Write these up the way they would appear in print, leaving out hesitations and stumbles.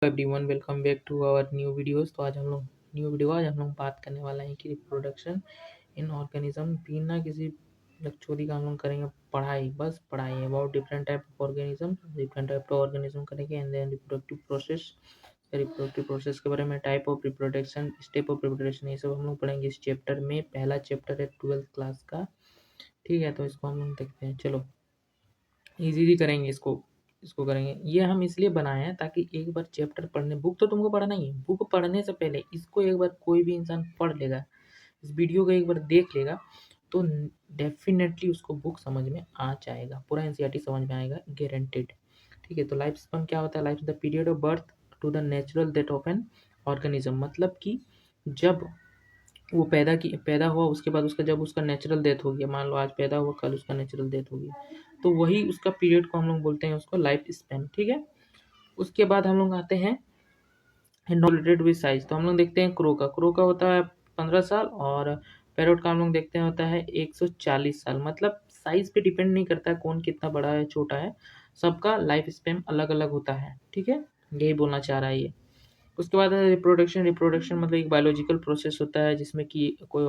Everyone welcome back to our new videos. तो आज हम लोग बात करने वाला है कि रिप्रोडक्शन इन ऑर्गेनिज्म। बिना किसी लक्चोरी का हम लोग करेंगे पढ़ाई, बस पढ़ाई about different type of organism करेंगे एंड देन रिप्रोडक्टिव प्रोसेस के बारे में, type of reproduction, step of reproduction, ये सब हम लोग पढ़ेंगे इस चैप्टर में। पहला चैप्टर है 12th क्लास का, ठीक है। तो इसको हम लोग देखते हैं, चलो इजीली करेंगे इसको करेंगे। ये हम इसलिए बनाए हैं ताकि एक बार चैप्टर पढ़ने, बुक तो तुमको पढ़ना ही है, बुक पढ़ने से पहले इसको एक बार कोई भी इंसान पढ़ लेगा, इस वीडियो को एक बार देख लेगा तो डेफिनेटली उसको बुक समझ में आ जाएगा, पूरा एनसीईआरटी समझ में आएगा, गारंटेड। ठीक है। तो लाइफ स्पैन क्या होता है? Life the period of birth to the natural death of an organism, मतलब कि जब वो पैदा हुआ, उसके बाद जब उसका नेचुरल डेथ हो गया, मान लो आज पैदा हुआ, कल उसका नेचुरल डेथ हो गया, तो वही उसका पीरियड को हम लोग बोलते हैं उसको लाइफ स्पैन। ठीक है। उसके बाद हम लोग आते हैं रिलेटेड विद साइज। तो हम लोग देखते हैं क्रो का होता है 15 साल, और पैरोट का हम लोग देखते हैं होता है 140 साल। मतलब साइज पे डिपेंड नहीं करता है कौन कितना बड़ा है छोटा है, सबका लाइफ स्पैन अलग अलग होता है। ठीक है, यही बोलना चाह रहा है ये। उसके बाद है रिप्रोडक्शन मतलब एक बायोलॉजिकल प्रोसेस होता है जिसमें कि कोई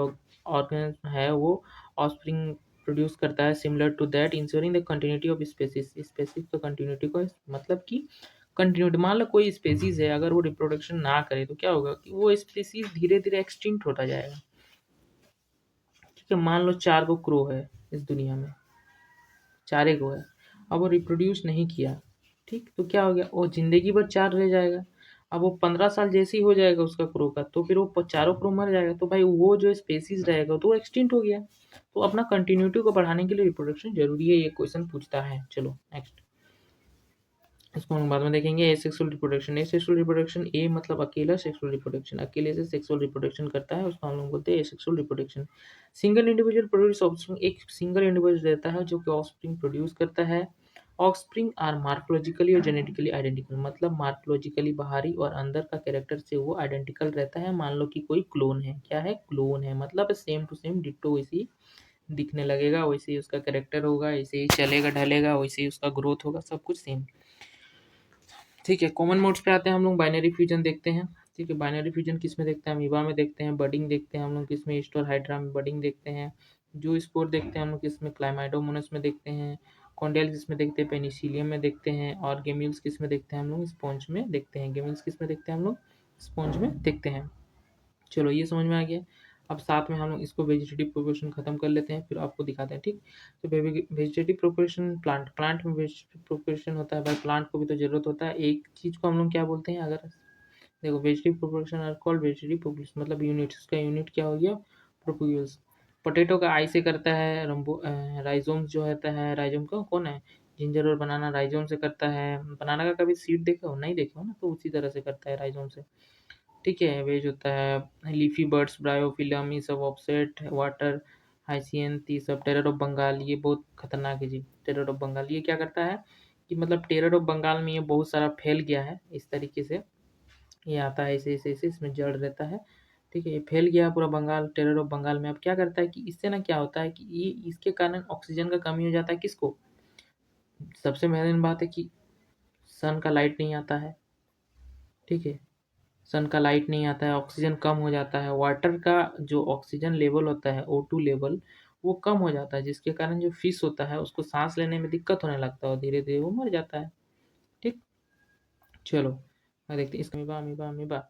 ऑर्गेनिज्म है वो ऑफस्प्रिंग प्रोड्यूस करता है, similar to that ensuring the continuity of species का कंटिन्यूटी को, मतलब कि कंटिन्यूटी। मान लो कोई स्पेसीज है, अगर वो रिप्रोडक्शन ना करे तो क्या होगा कि वो स्पेसीज धीरे धीरे एक्सटिंक्ट होता जाएगा। ठीक है, मान लो 4 गो क्रो है इस दुनिया में, 4 गो है, अब वो रिप्रोड्यूस नहीं किया, ठीक, तो क्या हो गया, वो जिंदगी भर 4 रह जाएगा। अब वो 15 साल जैसे ही हो जाएगा उसका क्रो का, तो फिर वो चारों क्रो मर जाएगा, तो भाई वो जो स्पेसीज रहेगा तो वो एक्सटिंक्ट हो गया। तो अपना कंटिन्यूटी को बढ़ाने के लिए रिप्रोडक्शन जरूरी है, ये क्वेश्चन पूछता है। चलो नेक्स्ट, इसको हम बाद में देखेंगे। एसेक्सुअल रिप्रोडक्शन, ए मतलब अकेला सेक्सुअल रिप्रोडक्शन, अकेले से सेक्सुअल रिप्रोडक्शन करता है, उसको हम लोग बोलते हैं asexual reproduction. Single individual produce offspring, एक सिंगल इंडिविजुअल रहता है जो कि ऑफस्प्रिंग प्रोड्यूस करता है। ऑफस्प्रिंग आर मार्फोलॉजिकली और जेनेटिकली आइडेंटिकल, मतलब मार्फोलॉजिकली बाहरी और अंदर का कैरेक्टर से वो आइडेंटिकल रहता है। मान लो कि कोई क्लोन है, क्या है, क्लोन है, मतलब सेम टू सेम डिट्टो वैसे ही दिखने लगेगा, वैसे ही उसका कैरेक्टर होगा, ऐसे ही चलेगा ढलेगा, वैसे ही उसका ग्रोथ होगा, सब कुछ सेम। ठीक है। कॉमन मोड्स पे आते हैं हम लोग, बाइनरी फ्यूजन देखते हैं। ठीक है, बाइनरी फ्यूजन किस में देखते हैं? अमीबा में देखते हैं। बडिंग देखते हैं हम लोग किसमें? ईस्ट और हाइड्रा में बडिंग देखते हैं। जू स्पोर देखते हैं हम लोग किसमें? क्लाइमाइडोमोनस में देखते हैं। कॉन्डेल किसमें देखते हैं? पेनिसिलियम में देखते हैं। और गेम्यूल्स किसमें देखते हैं हम लोग? स्पॉन्ज में देखते हैं। गेम्यूल्स किसमें देखते हैं हम लोग? स्पॉन्ज में देखते हैं। चलो ये समझ में आ गया। अब साथ में हम लोग इसको वेजिटेटिव प्रोपोर्शन खत्म कर लेते हैं, फिर आपको दिखाते हैं। ठीक, तो वेजिटेटिव प्रोपोर्शन, प्लांट में वेजिटेटिव प्रोपोर्शन होता है भाई, प्लांट को भी तो जरूरत होता है। एक चीज को हम लोग क्या बोलते हैं, अगर देखो, vegetative proportion are called vegetative proportion, मतलब यूनिट्स, उसका यूनिट क्या हो गया? प्रोपोग्यूल्स। पोटैटो का आई से करता है, राइजोम जो होता है, राइजोम का कौन है? जिंजर और बनाना राइजोम से करता है। बनाना का कभी सीड देखा हो? नहीं देखा हो ना, तो उसी तरह से करता है राइजोम से। ठीक है। वेज होता है लीफी बर्ड्स, ब्रायोफिलम, ये सब ऑफसेट, वाटर हाइसियंथ, ये सब। टेरर ऑफ बंगाल, ये बहुत खतरनाक है जी। टेरर ऑफ बंगाल ये क्या करता है कि मतलब टेरर ऑफ बंगाल में ये बहुत सारा फैल गया है इस तरीके से, ये आता है ऐसे ऐसे ऐसे, इसमें जड़ रहता है। ठीक है, ये फैल गया पूरा बंगाल, टेरर ऑफ बंगाल में। अब क्या करता है कि इससे ना क्या होता है कि ये इसके कारण ऑक्सीजन का कमी हो जाता है। किसको? सबसे महत्वपूर्ण बात है कि सन का लाइट नहीं आता है। ठीक है, सन का लाइट नहीं आता है, ऑक्सीजन कम हो जाता है, वाटर का जो ऑक्सीजन लेवल होता है O2 लेवल, वो कम हो जाता है, जिसके कारण जो फिश होता है उसको सांस लेने में दिक्कत होने लगता है और धीरे धीरे वो मर जाता है। ठीक, चलो देखते हैं इसका अमीबा। अमीबा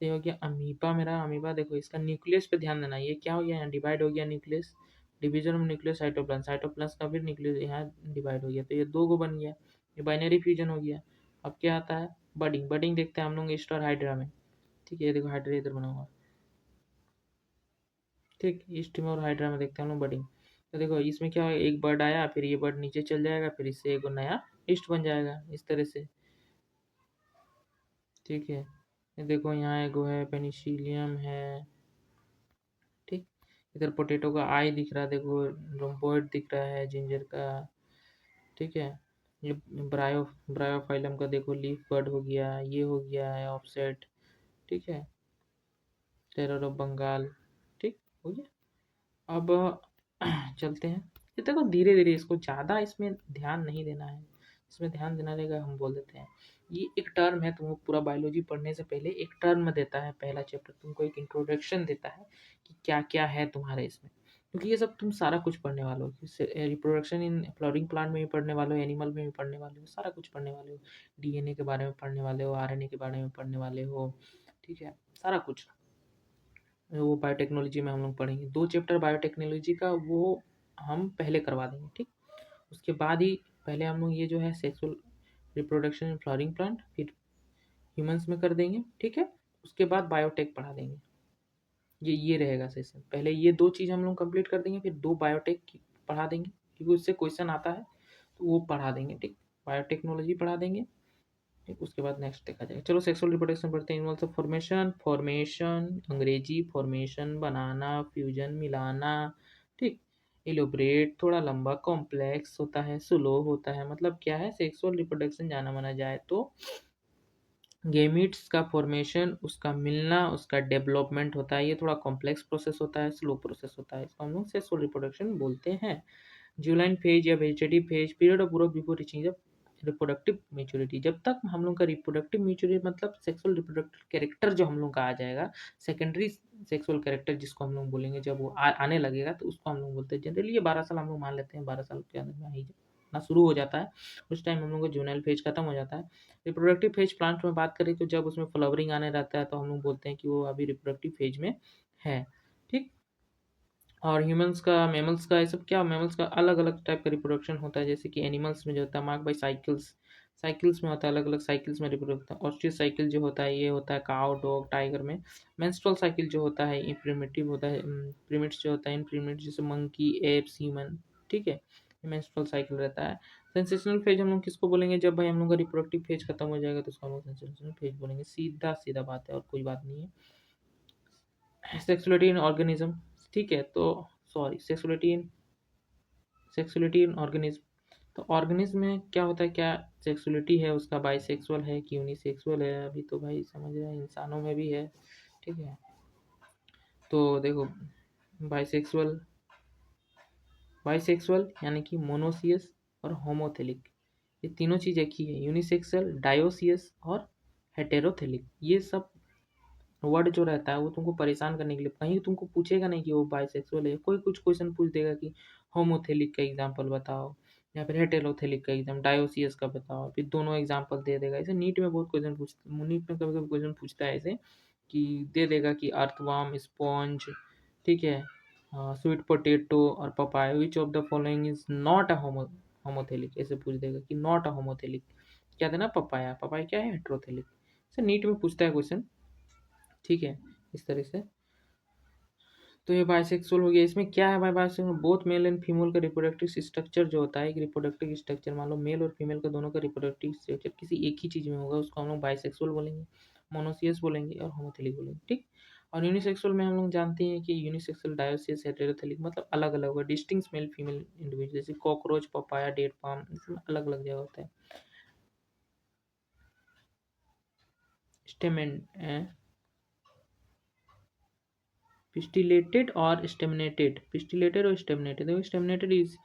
तो ये हो गया अमीबा। मेरा अमीबा देखो, इसका न्यूक्लियस पे ध्यान देना। ये क्या हो गया? यहाँ डिवाइड हो गया nucleus, division of nucleus, cytoplasm का फिर न्यूक्लियस यहाँ डिवाइड हो गया, तो ये 2 गो बन गया, ये बाइनरी फ्यूजन हो गया। अब क्या आता है? बडिंग देखते हैं हम लोग ईस्ट और हाइड्रा में। ठीक है, ये देखो हाइड्रा इधर बना हुआ। ठीक, ईस्ट में और हाइड्रा में देखते हैं हम लोग बडिंग। तो देखो इसमें क्या है, एक बर्ड आया, फिर ये बर्ड नीचे चल जाएगा, फिर इससे एक नया ईस्ट बन जाएगा इस तरह से। ठीक है, ये देखो यहाँ एक वो है, पेनिसिलियम है। ठीक, इधर पोटैटो का आई दिख रहा है, देखो रोम्बोइड दिख रहा है जिंजर का। ठीक है, ये ब्रायोफाइलम का देखो लीफ बर्ड हो गया, ये हो गया है ऑफसेट। ठीक है, टेरर ऑफ बंगाल। ठीक, हो गया। अब चलते हैं। ये देखो धीरे धीरे, इसको ज़्यादा इसमें ध्यान नहीं देना है, इसमें ध्यान देना रहेगा हम बोल देते हैं। ये एक टर्म है, तुमको पूरा बायोलॉजी पढ़ने से पहले एक टर्म देता है, पहला चैप्टर तुमको एक इंट्रोडक्शन देता है कि क्या क्या है तुम्हारे इसमें, क्योंकि ये सब तुम सारा कुछ पढ़ने वाले हो। रिप्रोडक्शन इन फ्लावरिंग प्लांट में भी पढ़ने वाले हो, एनिमल में भी पढ़ने वाले हो, सारा कुछ पढ़ने वाले हो। डीएनए के बारे में पढ़ने वाले हो, आरएनए के बारे में पढ़ने वाले हो, ठीक है, सारा कुछ वो बायोटेक्नोलॉजी में हम लोग पढ़ेंगे। 2 चैप्टर बायोटेक्नोलॉजी का वो हम पहले करवा देंगे, ठीक। उसके बाद ही पहले हम लोग ये जो है sexual reproduction in flowering plant फिर ह्यूमंस में कर देंगे, ठीक है। उसके बाद बायोटेक पढ़ा देंगे। ये रहेगा सेशन। पहले ये 2 चीज़ हम लोग कंप्लीट कर देंगे, फिर 2 बायोटेक की पढ़ा देंगे, क्योंकि उससे क्वेश्चन आता है तो वो पढ़ा देंगे, ठीक। बायोटेक्नोलॉजी पढ़ा देंगे, ठीक। उसके बाद नेक्स्ट देखा जाएगा। चलो सेक्सुअल रिप्रोडक्शन पढ़ते हैं। इन्वॉल्व्स ऑफ फॉर्मेशन, फॉर्मेशन अंग्रेजी फॉर्मेशन, बनाना, फ्यूजन मिलाना, ठीक। इलोबरेट थोड़ा लंबा, कॉम्प्लेक्स होता है, स्लो होता है। मतलब क्या है सेक्सुअल रिप्रोडक्शन, जाना माना जाए तो गेमिट्स का फॉर्मेशन, उसका मिलना, उसका डेवलपमेंट होता है। ये थोड़ा कॉम्प्लेक्स प्रोसेस होता है, स्लो प्रोसेस होता है, इसको हम लोग सेक्सुअल रिप्रोडक्शन बोलते हैं। ज्यूलाइन फेज या vegetative phase, period of growth before reaching reproductive maturity. जब तक हम लोग का रिप्रोडक्टिव मेच्योरिटी मतलब सेक्सुअल रिप्रोडक्टिव कैरेक्टर जो हम लोग का आ जाएगा, सेकेंडरी सेक्सुअल कैरेक्टर जिसको हम लोग बोलेंगे, जब वो आने लगेगा तो उसको हम लोग बोलते हैं। जनरली ये 12 साल हम लोग मान लेते हैं, 12 साल के अंदर में ही ना शुरू हो जाता है, उस टाइम हम लोग का जूनाइल फेज खत्म हो जाता है। रिप्रोडक्टिव फेज प्लांट में बात करें तो जब उसमें फ्लावरिंग आने रहता है तो हम लोग बोलते हैं कि वो अभी रिप्रोडक्टिव फेज में है, ठीक। और ह्यूमंस का, मैमल्स का, ये सब क्या, मैमल्स का अलग अलग टाइप का रिप्रोडक्शन होता है। जैसे कि एनिमल्स में जो होता है मार्क बाई साइकिल्स, साइकिल्स में होता है, अलग अलग साइकिल्स में रिप्रोडक्शन। ऑस्ट्रिच साइकिल जो होता है ये होता है काउ डॉग टाइगर में। मेंस्ट्रुअल साइकिल जो होता है प्रिमिटिव होता है, प्रीमिट्स जो होता है इन प्रीमिट्स जैसे मंकी एप्स ह्यूमन, ठीक है, मेंस्ट्रुअल साइकिल रहता है। सेंसेशनल फेज हम लोग किसको बोलेंगे, जब भाई हम लोग का रिप्रोडक्टिव फेज खत्म हो जाएगा तो उसको हम लोग सेंसेशनल फेज बोलेंगे। सीधा सीधा बात है और कोई बात नहीं है। सेक्सुअलिटी इन ऑर्गेनिज्म, ठीक है, तो सॉरी सेक्सुअलिटी इन ऑर्गेनिज्म, तो ऑर्गेनिज्म में क्या होता है, क्या सेक्सुअलिटी है उसका, बाइसेक्सुअल है कि यूनिसेक्सुअल है, अभी तो भाई समझ रहे हैं इंसानों में भी है, ठीक है। तो देखो बाइसेक्सुअल, बाइसेक्सुअल यानी कि मोनोसियस और होमोथेलिक, ये तीनों चीज़ एक ही है। यूनिसेक्सुअल, डायोसियस और हेटेरोथेलिक, ये सब वर्ड जो रहता है वो तुमको परेशान करने के लिए, कहीं तुमको पूछेगा नहीं कि वो बाइसेक्सुअल है। कोई कुछ क्वेश्चन पूछ देगा कि होमोथेलिक का एग्जांपल बताओ, या फिर हेटेरोथेलिक का एग्जाम, डायोसियस का बताओ, फिर दोनों एग्जांपल दे देगा। ऐसे नीट में बहुत क्वेश्चन पूछता, नीट में कभी कभी क्वेश्चन पूछता है ऐसे कि दे देगा कि अर्थवर्म, स्पॉन्ज, ठीक है, स्वीट पोटैटो और papaya, which of the following is not a homothallic, ऐसे पूछ देगा कि नॉट अ होमोथेलिक, क्या देना, पपाया, पपाया क्या है, हेटेरोथेलिक। ऐसे नीट में पूछता है क्वेश्चन, ठीक है, इस तरह से। तो ये बाइसेक्सुअल हो गया। इसमें क्या है भाई, bisexual both male and female का रिप्रोडक्टिव स्ट्रक्चर जो होता है, एक रिप्रोडक्टिव स्ट्रक्चर मान लो मेल और फीमेल का दोनों का रिप्रोडक्टिव स्ट्रक्चर किसी एक ही चीज़ में होगा, उसको हम लोग बाइसेक्सुअल बोलेंगे, मोनोसियस बोलेंगे और होमोथेलिक बोलेंगे, ठीक। और यूनिसेक्सुअल में हम लोग जानते हैं कि यूनिसेक्सुअल, डायोसियस, हेटेरोथेलिक, मतलब अलग अलग होगा, डिस्टिंक्ट मेल फीमेल इंडिविजुअल, जैसे कॉकरोच, पपाया, डेट पाम, इसमें अलग अलग जगह होता है। स्टेमेन पिस्टिलेटेड और स्टेमिनेटेड, पिस्टिलेटेड और स्टेमिनेटेड। देखो staminated is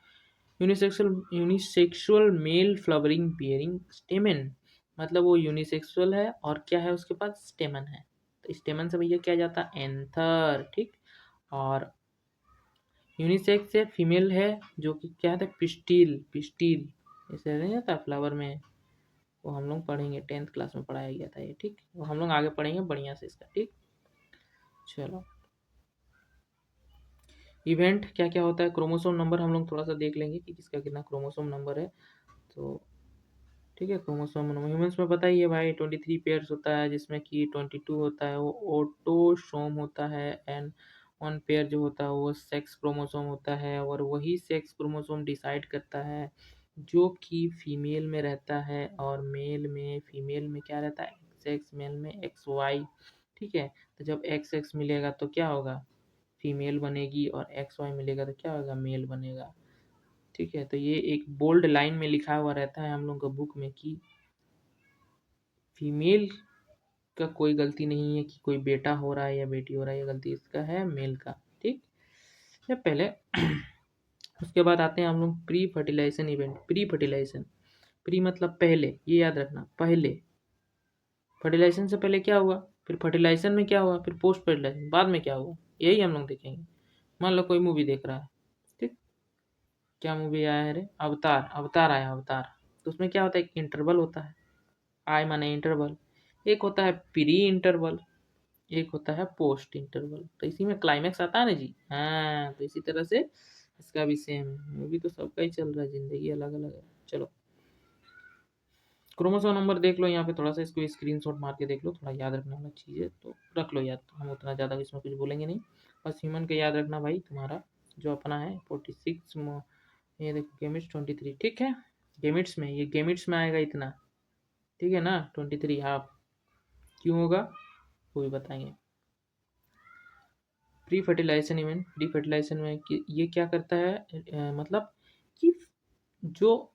unisexual male flowering bearing stamen, मतलब वो यूनिसेक्सुअल है और क्या है उसके पास, स्टेमन है। तो स्टेमन से भैया क्या जाता है, एंथर, ठीक। और यूनिसेक्स से फीमेल है जो कि क्या था, पिस्टिल, पिस्टिल ऐसे नहीं जाता फ्लावर में, वो हम लोग पढ़ेंगे, 10th क्लास में पढ़ाया गया था ये, ठीक। वो हम लोग आगे पढ़ेंगे बढ़िया से इसका, ठीक। चलो इवेंट क्या क्या होता है, क्रोमोसोम नंबर हम लोग थोड़ा सा देख लेंगे कि किसका कितना क्रोमोसोम नंबर है, तो ठीक है। क्रोमोसोम नंबर ह्यूमंस में पता ही है भाई, 23 पेयर्स होता है, जिसमें कि 22 होता है वो ऑटोसोम होता है, एंड 1 पेयर जो होता है वो सेक्स क्रोमोसोम होता है, और वही सेक्स क्रोमोसोम डिसाइड करता है जो कि फीमेल में रहता है, और मेल में, फीमेल में क्या रहता है, सेक्स, मेल में एक्स वाई, ठीक है। तो जब एक्स एक्स मिलेगा तो क्या होगा, फीमेल बनेगी, और एक्स वाई मिलेगा तो क्या होगा, मेल बनेगा, ठीक है। तो ये एक बोल्ड लाइन में लिखा हुआ रहता है हम लोग का बुक में कि फीमेल का कोई गलती नहीं है कि कोई बेटा हो रहा है या बेटी हो रहा है, ये गलती इसका है मेल का, ठीक। ये पहले उसके बाद आते हैं हम लोग pre fertilisation event. Pre fertilisation, pre मतलब पहले, ये याद रखना, पहले, फर्टिलाइजेशन से पहले क्या हुआ, फिर फर्टिलाइजेशन में क्या हुआ, फिर पोस्ट फर्टिलाइजेशन बाद में क्या हुआ, यही हम लोग देखेंगे। मान लो कोई मूवी देख रहा है, ठीक, क्या मूवी आया है रे, अवतार, अवतार आया, अवतार। तो उसमें क्या होता है, एक इंटरवल होता है, आई माने इंटरवल, एक होता है प्री इंटरवल, एक होता है पोस्ट इंटरवल। तो इसी में क्लाइमैक्स आता है ना जी। हाँ, तो इसी तरह से इसका भी सेम है, मूवी तो सबका ही चल रहा है, जिंदगी अलग अलग है। चलो क्रोमोसोम नंबर देख लो यहाँ पे, थोड़ा सा इसको स्क्रीनशॉट मार के देख लो, थोड़ा याद रखने वाला चीज़ है तो रख लो याद, तो हम उतना ज़्यादा इसमें कुछ बोलेंगे नहीं। बस ह्यूमन का याद रखना भाई, तुम्हारा जो अपना है 46, ये देखो गेमिट्स 23, ठीक है। गेमिट्स में, ये गेमिट्स में आएगा इतना, ठीक है ना, 23 हाफ। क्यों होगा वो भी बताएंगे। Pre fertilisation event, pre fertilisation में ये क्या करता है, मतलब कि जो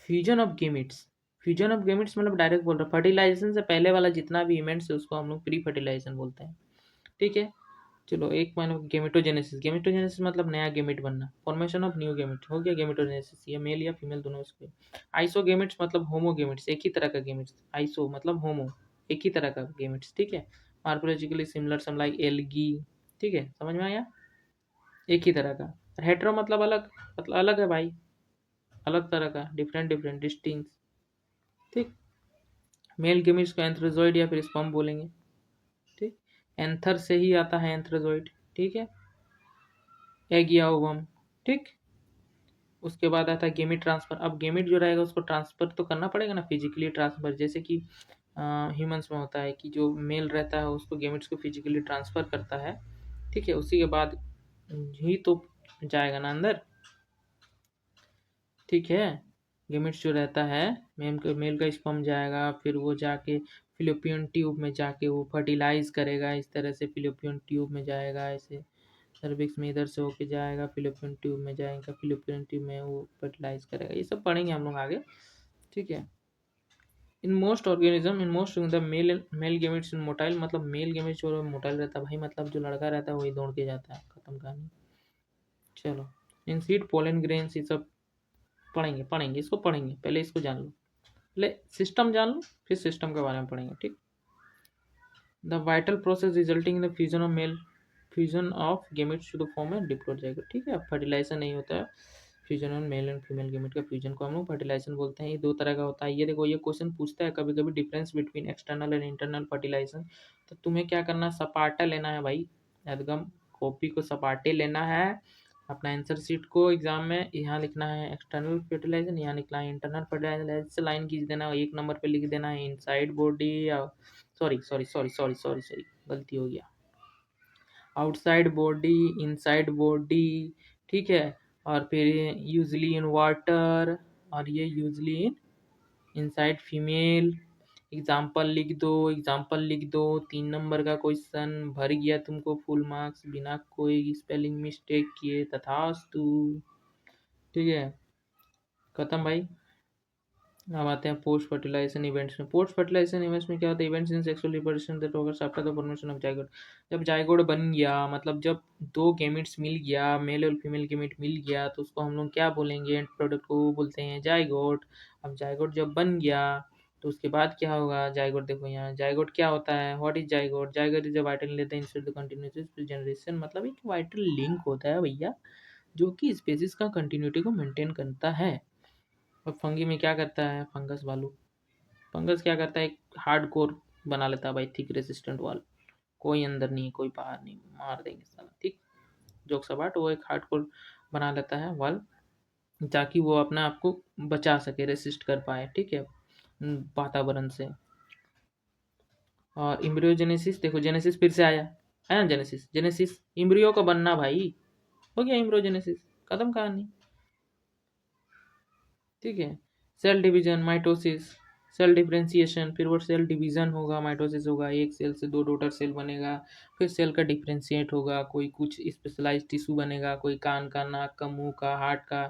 fusion of gametes, fusion of gametes मतलब डायरेक्ट बोल रहा है, फर्टिलाइजेशन से पहले वाला जितना भी इवेंट्स है उसको हम लोग प्री फर्टिलाइजेशन बोलते हैं, ठीक है। चलो एक मान गेमेटोजेनेसिस, गेमेटोजेनेसिस मतलब नया गेमिट बनना, फॉर्मेशन ऑफ न्यू गेमिट हो गया गेमेटोजेनेसिस, ये मेल या फीमेल दोनों इसको। आइसो गेमिट्स मतलब होमो गेमिट्स, एक ही तरह का गेमिट्स, आइसो मतलब होमो, एक ही तरह का गेमिट्स, ठीक है। Morphologically similar some like algae, ठीक है, समझ में आया, एक ही तरह का। हेट्रो मतलब अलग है भाई, अलग तरह का, डिफरेंट डिफरेंट डिस्टिंक्ट, ठीक। मेल गेमिट्स को एंथ्रोजॉइड या फिर स्पर्म बोलेंगे, ठीक। एंथर से ही आता है एंथ्रोजॉइड, ठीक है, एग या ओवम, ठीक। उसके बाद आता है गेमिट ट्रांसफर। अब गेमिट जो रहेगा उसको ट्रांसफर तो करना पड़ेगा ना, फिजिकली ट्रांसफर, जैसे कि ह्यूमंस में होता है कि जो मेल रहता है उसको गेमिट्स को फिजिकली ट्रांसफर करता है, ठीक है, उसी के बाद ही तो जाएगा ना अंदर, ठीक है। गेमिट्स जो रहता है, मेल का स्पर्म जाएगा, फिर वो जाके फिलिपियन ट्यूब में जाके वो फर्टिलाइज करेगा, इस तरह से फिलिपियन ट्यूब में जाएगा, ऐसे सर्विक्स में इधर से होके जाएगा, फिलिपियन ट्यूब में जाएगा, फिलिपियन ट्यूब में वो फर्टिलाइज करेगा, ये सब पढ़ेंगे हम लोग आगे, ठीक है। In most organism, in most the male gametes in motile, मतलब मेल गेमिट्स जो मोटाइल रहता है भाई, मतलब जो लड़का रहता है वही दौड़ के जाता है, खत्म कहानी। चलो इन सीड पोलन ग्रेन्स, ये सब पढ़ेंगे पढ़ेंगे इसको पढ़ेंगे, पहले इसको जान लो, पहले सिस्टम जान लो, फिर सिस्टम के बारे में पढ़ेंगे, ठीक। The vital process resulting in the fusion of male, fusion of gametes to the form है डिप्लॉइड जाएगा, ठीक है। फर्टिलाइजेशन नहीं होता है, fusion on male and female gamete का फ्यूजन को हम लोग फर्टिलाइजेशन बोलते हैं। ये दो तरह का होता है, ये देखो ये क्वेश्चन पूछता है कभी कभी, difference between external and internal fertilisation. तो तुम्हें क्या करना, सपाटा लेना है भाई, एकदम कॉपी को सपाटे लेना है, अपना आंसर शीट को एग्जाम में यहाँ लिखना है एक्सटर्नल फर्टिलाइजेशन, यहाँ लिखना है इंटरनल फर्टिलाइजेशन, ऐसे लाइन खींच देना, एक नंबर पे लिख देना है इनसाइड बॉडी, या sorry sorry sorry sorry sorry sorry गलती हो गया, आउटसाइड बॉडी, इनसाइड बॉडी, ठीक है। और फिर यूजली इन वाटर, और ये usually in inside female. Example लिख दो, एग्जाम्पल लिख दो, 3 नंबर का क्वेश्चन भर गया तुमको फुल मार्क्स बिना कोई स्पेलिंग मिस्टेक किए, तथास्तु, ठीक है, खत्म भाई। अब आते हैं पोस्ट फर्टिलाइजेशन इवेंट्स में। पोस्ट फर्टिलाइजेशन इवेंट्स में क्या होता है, events in sexual reproduction that occurs after the formation of zygote. जब जाइगोट बन गया, मतलब जब दो गेमिट्स मिल गया, मेल और फीमेल गेमिट मिल गया, तो उसको हम लोग क्या बोलेंगे, एंड प्रोडक्ट को बोलते हैं जाइगोट। अब जाइगोट जब बन गया तो उसके बाद क्या होगा, जाइगोट देखो यहाँ, जाइगोट क्या होता है, what is zygote, zygote is a vital letter insert the continuity generation, मतलब एक वाइटल लिंक होता है भैया, जो कि स्पेसिस का कंटिन्यूटी को मेंटेन करता है। और फंगी में क्या करता है, फंगस वालू, फंगस क्या करता है, एक हार्ड कोर बना लेता है भाई, थिक रेसिस्टेंट वाल, कोई अंदर नहीं कोई बाहर नहीं, मार देंगे साला, ठीक। जोक सपाट, वो एक हार्ड कोर बना लेता है वाल, ताकि वो अपना आपको बचा सके, रेसिस्ट कर पाए, ठीक है, वातावरण से। और इम्ब्रियोजेनेसिस देखो, जेनेसिस फिर से आया है ना, जेनेसिस, जेनेसिस इम्ब्रियो का बनना भाई, हो गया इम्ब्रियोजेनेसिस, खत्म कहानी, ठीक है। Cell division, mitosis, cell differentiation, फिर वो सेल डिवीजन होगा, माइटोसिस होगा, एक सेल से दो डॉटर सेल बनेगा, फिर सेल का डिफरेंशिएट होगा, कोई कुछ स्पेशलाइज टिश्यू बनेगा, कोई कान का, नाक का, मुंह का, हार्ट का,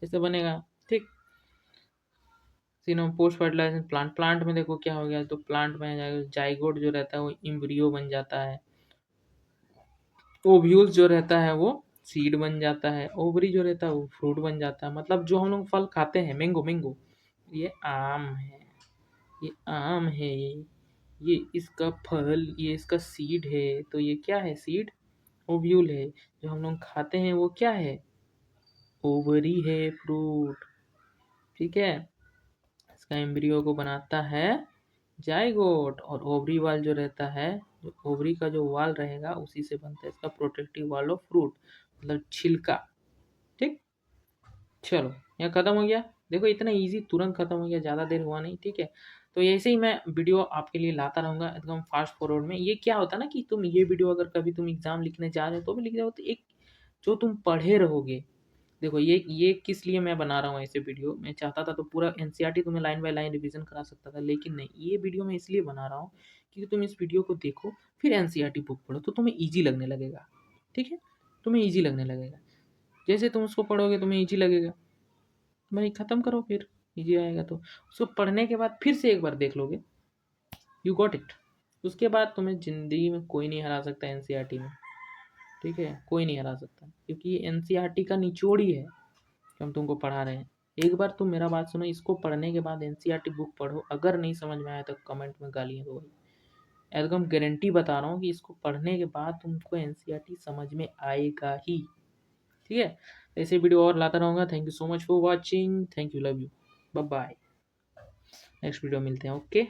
ऐसे बनेगा, ठीक। सिनो पोस्ट फर्टिलाइजेशन प्लांट, प्लांट में देखो क्या हो गया, तो प्लांट में जाइगोट जो रहता है वो इम्ब्रियो बन जाता है, ओव्यूल्स जो रहता है वो सीड बन जाता है, ओवरी जो रहता है वो फ्रूट बन जाता है। मतलब जो हम लोग फल खाते हैं, मैंगो, मैंगो, ये आम है, ये आम है ये, ये इसका फल, ये इसका सीड है, तो ये क्या है? सीड। ओव्यूल है, जो हम लोग खाते हैं वो क्या है? ओवरी है, फ्रूट। ठीक है, इसका एम्ब्रियो को बनाता है जाइगोट, और ओवरी वाल जो रहता है, जो ओवरी का जो वाल रहेगा उसी से बनता है इसका प्रोटेक्टिव वाल ऑफ फ्रूट, मतलब छिलका। ठीक, चलो यहाँ खत्म हो गया। देखो इतना इजी, तुरंत खत्म हो गया, ज़्यादा देर हुआ नहीं। ठीक है, तो ऐसे ही मैं वीडियो आपके लिए लाता रहूँगा एकदम फास्ट फॉरवर्ड में। ये क्या होता है ना कि तुम ये वीडियो अगर कभी तुम एग्जाम लिखने जा रहे हो तो भी लिख रहे हो, तो एक जो तुम पढ़े रहोगे। देखो ये किस लिए मैं बना रहा हूँ ऐसे वीडियो, मैं चाहता था तो पूरा एनसीईआरटी तुम्हें लाइन बाय लाइन रिवीजन करा सकता था, लेकिन नहीं, ये वीडियो मैं इसलिए बना रहा हूँ क्योंकि तुम इस वीडियो को देखो फिर एनसीईआरटी बुक पढ़ो तो तुम्हें ईजी लगने लगेगा। ठीक है, तुम्हें ईजी लगने लगेगा, जैसे तुम उसको पढ़ोगे तुम्हें ईजी लगेगा, भाई ख़त्म करो फिर ईजी आएगा। तो उसको पढ़ने के बाद फिर से एक बार देख लोगे, यू गॉट इट। उसके बाद तुम्हें ज़िंदगी में कोई नहीं हरा सकता एनसीईआरटी में। ठीक है, कोई नहीं हरा सकता, क्योंकि ये एनसीईआरटी का निचोड़ ही है कि हम तुमको पढ़ा रहे हैं। एक बार तुम मेरा बात सुनो, इसको पढ़ने के बाद एनसीईआरटी बुक पढ़ो, अगर नहीं समझ में आया तो कमेंट में गालियाँ दो भाई, एकदम गारंटी बता रहा हूँ कि इसको पढ़ने के बाद तुमको एनसीईआरटी समझ में आएगा ही। ठीक है, ऐसे वीडियो और लाता रहूँगा। Thank you so much for watching, thank you, love you, bye bye. Next video मिलते हैं, ओके।